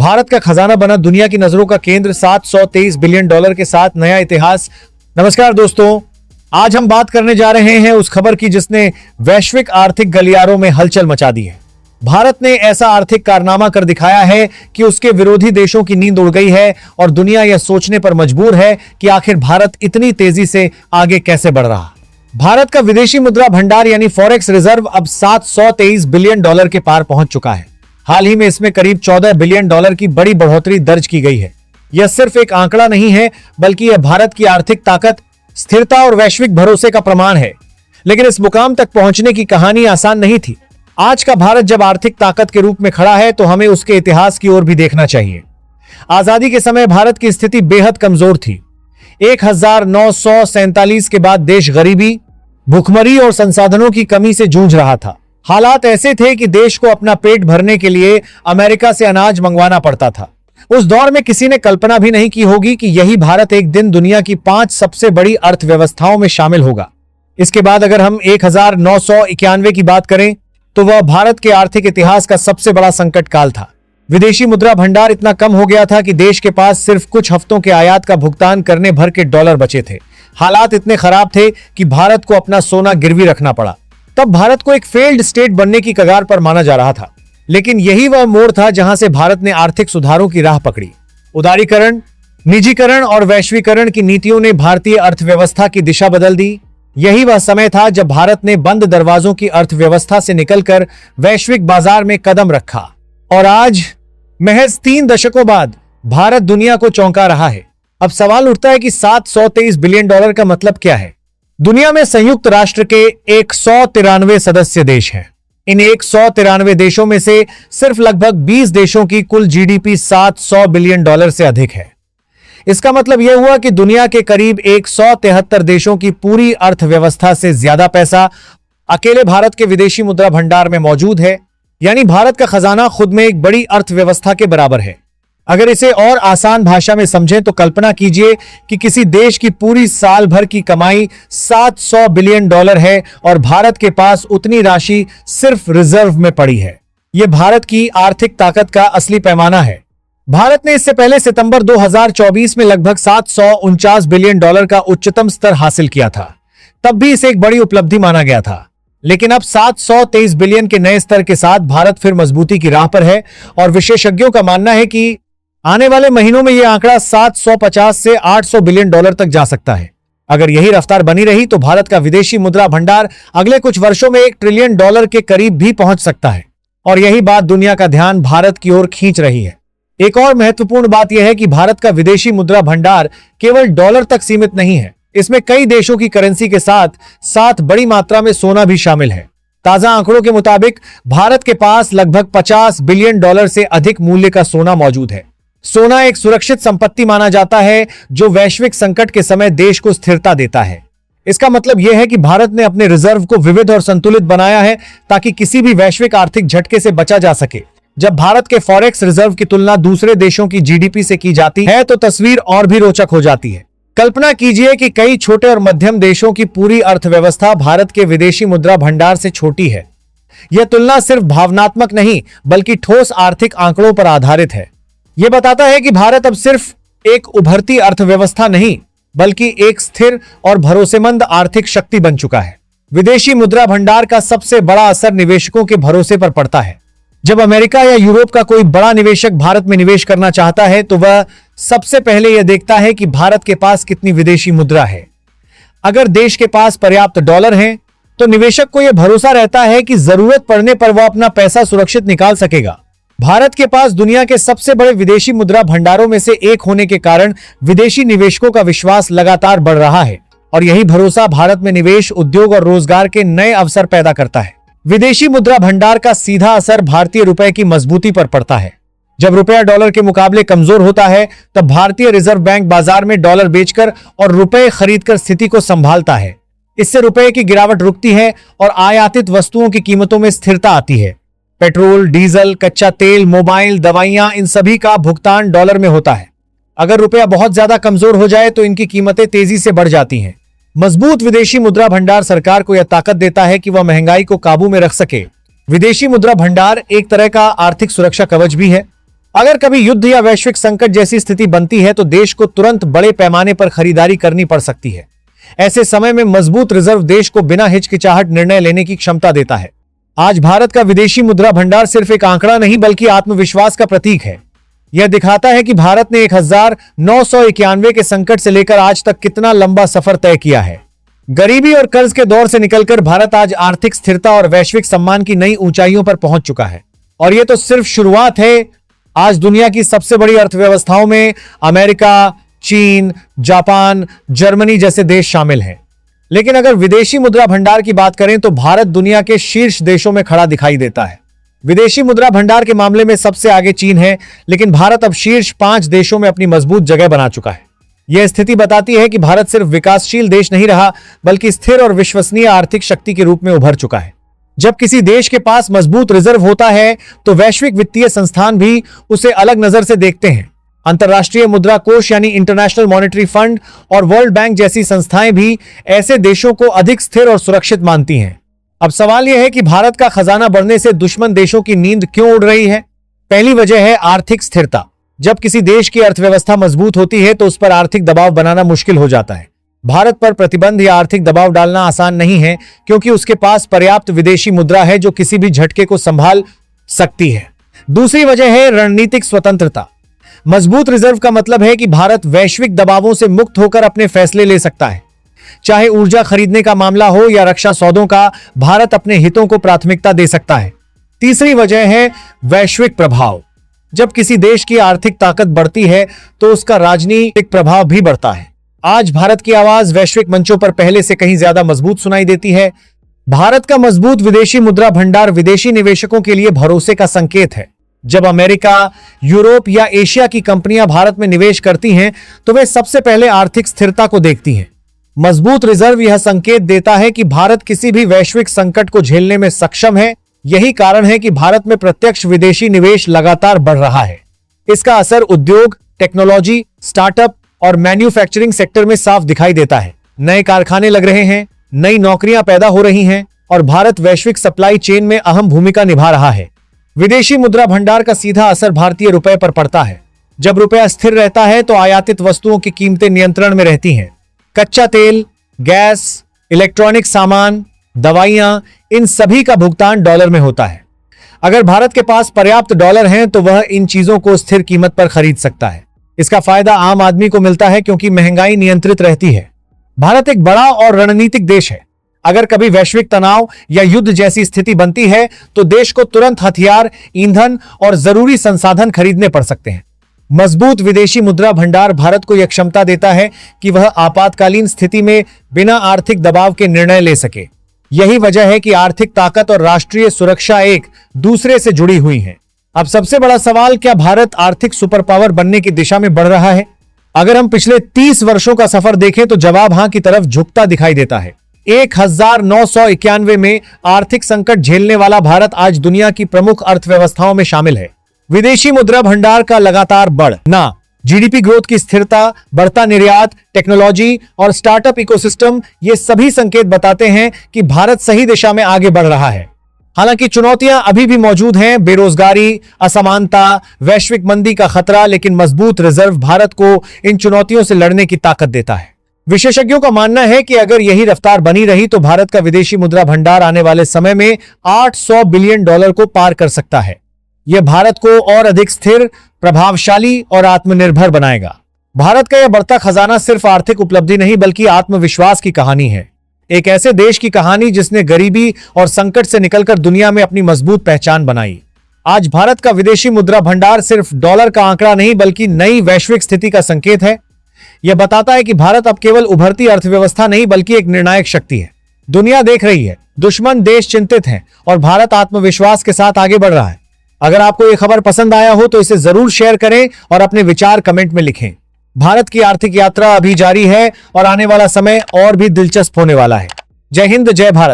भारत का खजाना बना दुनिया की नजरों का केंद्र, $723 बिलियन के साथ नया इतिहास। नमस्कार दोस्तों, आज हम बात करने जा रहे हैं उस खबर की जिसने वैश्विक आर्थिक गलियारों में हलचल मचा दी है। भारत ने ऐसा आर्थिक कारनामा कर दिखाया है कि उसके विरोधी देशों की नींद उड़ गई है और दुनिया यह सोचने पर मजबूर है कि आखिर भारत इतनी तेजी से आगे कैसे बढ़ रहा। भारत का विदेशी मुद्रा भंडार यानी फॉरेक्स रिजर्व अब $723 बिलियन के पार पहुंच चुका है। हाल ही में इसमें करीब $14 बिलियन की बड़ी बढ़ोतरी दर्ज की गई है। यह सिर्फ एक आंकड़ा नहीं है, बल्कि यह भारत की आर्थिक ताकत, स्थिरता और वैश्विक भरोसे का प्रमाण है। लेकिन इस मुकाम तक पहुंचने की कहानी आसान नहीं थी। आज का भारत जब आर्थिक ताकत के रूप में खड़ा है तो हमें उसके इतिहास की ओर भी देखना चाहिए। आजादी के समय भारत की स्थिति बेहद कमजोर थी। 1947 के बाद देश गरीबी, भूखमरी और संसाधनों की कमी से जूझ रहा था। हालात ऐसे थे कि देश को अपना पेट भरने के लिए अमेरिका से अनाज मंगवाना पड़ता था। उस दौर में किसी ने कल्पना भी नहीं की होगी कि यही भारत एक दिन दुनिया की 5 सबसे बड़ी अर्थव्यवस्थाओं में शामिल होगा। इसके बाद अगर हम 1991 की बात करें तो वह भारत के आर्थिक इतिहास का सबसे बड़ा संकट काल था। विदेशी मुद्रा भंडार इतना कम हो गया था कि देश के पास सिर्फ कुछ हफ्तों के आयात का भुगतान करने भर के डॉलर बचे थे। हालात इतने खराब थे कि भारत को अपना सोना गिरवी रखना पड़ा। तब भारत को एक फेल्ड स्टेट बनने की कगार पर माना जा रहा था। लेकिन यही वह मोड़ था जहां से भारत ने आर्थिक सुधारों की राह पकड़ी। उदारीकरण, निजीकरण और वैश्वीकरण की नीतियों ने भारतीय अर्थव्यवस्था की दिशा बदल दी। यही वह समय था जब भारत ने बंद दरवाजों की अर्थव्यवस्था से निकलकर वैश्विक बाजार में कदम रखा। और आज महज 3 दशकों बाद भारत दुनिया को चौंका रहा है। अब सवाल उठता है कि $723 बिलियन का मतलब क्या है। दुनिया में संयुक्त राष्ट्र के 193 सदस्य देश हैं। इन 193 देशों में से सिर्फ लगभग 20 देशों की कुल जीडीपी $700 बिलियन से अधिक है। इसका मतलब यह हुआ कि दुनिया के करीब 173 देशों की पूरी अर्थव्यवस्था से ज्यादा पैसा अकेले भारत के विदेशी मुद्रा भंडार में मौजूद है। यानी भारत का खजाना खुद में एक बड़ी अर्थव्यवस्था के बराबर है। अगर इसे और आसान भाषा में समझें तो कल्पना कीजिए कि किसी देश की पूरी साल भर की कमाई $700 बिलियन है और भारत के पास उतनी राशि सिर्फ रिजर्व में पड़ी है। यह भारत की आर्थिक ताकत का असली पैमाना है। भारत ने इससे पहले सितंबर 2024 में लगभग $749 बिलियन का उच्चतम स्तर हासिल किया था। तब भी इसे एक बड़ी उपलब्धि माना गया था। लेकिन अब $723 बिलियन के नए स्तर के साथ भारत फिर मजबूती की राह पर है और विशेषज्ञों का मानना है कि आने वाले महीनों में यह आंकड़ा 750 से $800 बिलियन तक जा सकता है। अगर यही रफ्तार बनी रही तो भारत का विदेशी मुद्रा भंडार अगले कुछ वर्षों में $1 ट्रिलियन के करीब भी पहुंच सकता है। और यही बात दुनिया का ध्यान भारत की ओर खींच रही है। एक और महत्वपूर्ण बात यह है कि भारत का विदेशी मुद्रा भंडार केवल डॉलर तक सीमित नहीं है। इसमें कई देशों की करेंसी के साथ बड़ी मात्रा में सोना भी शामिल है। ताजा आंकड़ों के मुताबिक भारत के पास लगभग $50 बिलियन से अधिक मूल्य का सोना मौजूद है। सोना एक सुरक्षित संपत्ति माना जाता है जो वैश्विक संकट के समय देश को स्थिरता देता है। इसका मतलब यह है कि भारत ने अपने रिजर्व को विविध और संतुलित बनाया है ताकि किसी भी वैश्विक आर्थिक झटके से बचा जा सके। जब भारत के फॉरेक्स रिजर्व की तुलना दूसरे देशों की जीडीपी से की जाती है तो तस्वीर और भी रोचक हो जाती है। कल्पना कीजिए कि कई छोटे और मध्यम देशों की पूरी अर्थव्यवस्था भारत के विदेशी मुद्रा भंडार से छोटी है। यह तुलना सिर्फ भावनात्मक नहीं बल्कि ठोस आर्थिक आंकड़ों पर आधारित है। यह बताता है कि भारत अब सिर्फ एक उभरती अर्थव्यवस्था नहीं बल्कि एक स्थिर और भरोसेमंद आर्थिक शक्ति बन चुका है। विदेशी मुद्रा भंडार का सबसे बड़ा असर निवेशकों के भरोसे पर पड़ता है। जब अमेरिका या यूरोप का कोई बड़ा निवेशक भारत में निवेश करना चाहता है तो वह सबसे पहले यह देखता है कि भारत के पास कितनी विदेशी मुद्रा है। अगर देश के पास पर्याप्त डॉलर हैं, तो निवेशक को यह भरोसा रहता है कि जरूरत पड़ने पर वह अपना पैसा सुरक्षित निकाल सकेगा। भारत के पास दुनिया के सबसे बड़े विदेशी मुद्रा भंडारों में से एक होने के कारण विदेशी निवेशकों का विश्वास लगातार बढ़ रहा है और यही भरोसा भारत में निवेश, उद्योग और रोजगार के नए अवसर पैदा करता है। विदेशी मुद्रा भंडार का सीधा असर भारतीय रुपए की मजबूती पर पड़ता है। जब रुपया डॉलर के मुकाबले कमजोर होता है तब भारतीय रिजर्व बैंक बाजार में डॉलर बेचकर और रुपए खरीदकर स्थिति को संभालता है। इससे रुपए की गिरावट रुकती है और आयातित वस्तुओं की कीमतों में स्थिरता आती है। पेट्रोल, डीजल, कच्चा तेल, मोबाइल, दवाइयां, इन सभी का भुगतान डॉलर में होता है। अगर रुपया बहुत ज्यादा कमजोर हो जाए तो इनकी कीमतें तेजी से बढ़ जाती हैं। मजबूत विदेशी मुद्रा भंडार सरकार को यह ताकत देता है कि वह महंगाई को काबू में रख सके। विदेशी मुद्रा भंडार एक तरह का आर्थिक सुरक्षा कवच भी है। अगर कभी युद्ध या वैश्विक संकट जैसी स्थिति बनती है तो देश को तुरंत बड़े पैमाने पर खरीदारी करनी पड़ सकती है। ऐसे समय में मजबूत रिजर्व देश को बिना हिचकिचाहट निर्णय लेने की क्षमता देता है। आज भारत का विदेशी मुद्रा भंडार सिर्फ एक आंकड़ा नहीं बल्कि आत्मविश्वास का प्रतीक है। यह दिखाता है कि भारत ने 1991 के संकट से लेकर आज तक कितना लंबा सफर तय किया है। गरीबी और कर्ज के दौर से निकलकर भारत आज आर्थिक स्थिरता और वैश्विक सम्मान की नई ऊंचाइयों पर पहुंच चुका है। और यह तो सिर्फ शुरुआत है। आज दुनिया की सबसे बड़ी अर्थव्यवस्थाओं में अमेरिका, चीन, जापान, जर्मनी जैसे देश शामिल हैं। लेकिन अगर विदेशी मुद्रा भंडार की बात करें तो भारत दुनिया के शीर्ष देशों में खड़ा दिखाई देता है। विदेशी मुद्रा भंडार के मामले में सबसे आगे चीन है, लेकिन भारत अब शीर्ष 5 देशों में अपनी मजबूत जगह बना चुका है। यह स्थिति बताती है कि भारत सिर्फ विकासशील देश नहीं रहा बल्कि स्थिर और विश्वसनीय आर्थिक शक्ति के रूप में उभर चुका है। जब किसी देश के पास मजबूत रिजर्व होता है तो वैश्विक वित्तीय संस्थान भी उसे अलग नजर से देखते हैं। अंतर्राष्ट्रीय मुद्रा कोष यानी इंटरनेशनल मॉनेटरी फंड और वर्ल्ड बैंक जैसी संस्थाएं भी ऐसे देशों को अधिक स्थिर और सुरक्षित मानती हैं। अब सवाल यह है कि भारत का खजाना बढ़ने से दुश्मन देशों की नींद क्यों उड़ रही है? पहली वजह है आर्थिक स्थिरता। जब किसी देश की अर्थव्यवस्था मजबूत होती है तो उस पर आर्थिक दबाव बनाना मुश्किल हो जाता है। भारत पर प्रतिबंध या आर्थिक दबाव डालना आसान नहीं है क्योंकि उसके पास पर्याप्त विदेशी मुद्रा है जो किसी भी झटके को संभाल सकती है। दूसरी वजह है रणनीतिक स्वतंत्रता। मजबूत रिजर्व का मतलब है कि भारत वैश्विक दबावों से मुक्त होकर अपने फैसले ले सकता है। चाहे ऊर्जा खरीदने का मामला हो या रक्षा सौदों का, भारत अपने हितों को प्राथमिकता दे सकता है। तीसरी वजह है वैश्विक प्रभाव। जब किसी देश की आर्थिक ताकत बढ़ती है तो उसका राजनीतिक प्रभाव भी बढ़ता है। आज भारत की आवाज वैश्विक मंचों पर पहले से कहीं ज्यादा मजबूत सुनाई देती है। भारत का मजबूत विदेशी मुद्रा भंडार विदेशी निवेशकों के लिए भरोसे का संकेत है। जब अमेरिका, यूरोप या एशिया की कंपनियां भारत में निवेश करती हैं तो वे सबसे पहले आर्थिक स्थिरता को देखती हैं। मजबूत रिजर्व यह संकेत देता है कि भारत किसी भी वैश्विक संकट को झेलने में सक्षम है। यही कारण है कि भारत में प्रत्यक्ष विदेशी निवेश लगातार बढ़ रहा है। इसका असर उद्योग, टेक्नोलॉजी, स्टार्टअप और मैन्युफैक्चरिंग सेक्टर में साफ दिखाई देता है। नए कारखाने लग रहे हैं, नई नौकरियां पैदा हो रही हैं और भारत वैश्विक सप्लाई चेन में अहम भूमिका निभा रहा है। विदेशी मुद्रा भंडार का सीधा असर भारतीय रुपए पर पड़ता है। जब रुपया स्थिर रहता है तो आयातित वस्तुओं की कीमतें नियंत्रण में रहती हैं। कच्चा तेल, गैस, इलेक्ट्रॉनिक सामान, दवाइयां, इन सभी का भुगतान डॉलर में होता है। अगर भारत के पास पर्याप्त डॉलर हैं तो वह इन चीजों को स्थिर कीमत पर खरीद सकता है। इसका फायदा आम आदमी को मिलता है क्योंकि महंगाई नियंत्रित रहती है। भारत एक बड़ा और रणनीतिक देश है। अगर कभी वैश्विक तनाव या युद्ध जैसी स्थिति बनती है तो देश को तुरंत हथियार, ईंधन और जरूरी संसाधन खरीदने पड़ सकते हैं। मजबूत विदेशी मुद्रा भंडार भारत को यह क्षमता देता है कि वह आपातकालीन स्थिति में बिना आर्थिक दबाव के निर्णय ले सके। यही वजह है कि आर्थिक ताकत और राष्ट्रीय सुरक्षा एक दूसरे से जुड़ी हुई हैं। अब सबसे बड़ा सवाल, क्या भारत आर्थिक सुपर पावर बनने की दिशा में बढ़ रहा है? अगर हम पिछले 30 वर्षों का सफर देखें तो जवाब हां की तरफ झुकता दिखाई देता है। 1991 में आर्थिक संकट झेलने वाला भारत आज दुनिया की प्रमुख अर्थव्यवस्थाओं में शामिल है। विदेशी मुद्रा भंडार का लगातार बढ़ना, जीडीपी ग्रोथ की स्थिरता, बढ़ता निर्यात, टेक्नोलॉजी और स्टार्टअप इकोसिस्टम, ये सभी संकेत बताते हैं कि भारत सही दिशा में आगे बढ़ रहा है। हालांकि चुनौतियां अभी भी मौजूद हैं, बेरोजगारी, असमानता, वैश्विक मंदी का खतरा, लेकिन मजबूत रिजर्व भारत को इन चुनौतियों से लड़ने की ताकत देता है। विशेषज्ञों का मानना है कि अगर यही रफ्तार बनी रही तो भारत का विदेशी मुद्रा भंडार आने वाले समय में $800 बिलियन को पार कर सकता है। यह भारत को और अधिक स्थिर, प्रभावशाली और आत्मनिर्भर बनाएगा। भारत का यह बढ़ता खजाना सिर्फ आर्थिक उपलब्धि नहीं बल्कि आत्मविश्वास की कहानी है। एक ऐसे देश की कहानी जिसने गरीबी और संकट से निकलकर दुनिया में अपनी मजबूत पहचान बनाई। आज भारत का विदेशी मुद्रा भंडार सिर्फ डॉलर का आंकड़ा नहीं बल्कि नई वैश्विक स्थिति का संकेत है। यह बताता है कि भारत अब केवल उभरती अर्थव्यवस्था नहीं बल्कि एक निर्णायक शक्ति है। दुनिया देख रही है, दुश्मन देश चिंतित हैं और भारत आत्मविश्वास के साथ आगे बढ़ रहा है। अगर आपको यह खबर पसंद आया हो तो इसे जरूर शेयर करें और अपने विचार कमेंट में लिखें। भारत की आर्थिक यात्रा अभी जारी है और आने वाला समय और भी दिलचस्प होने वाला है। जय हिंद, जय भारत।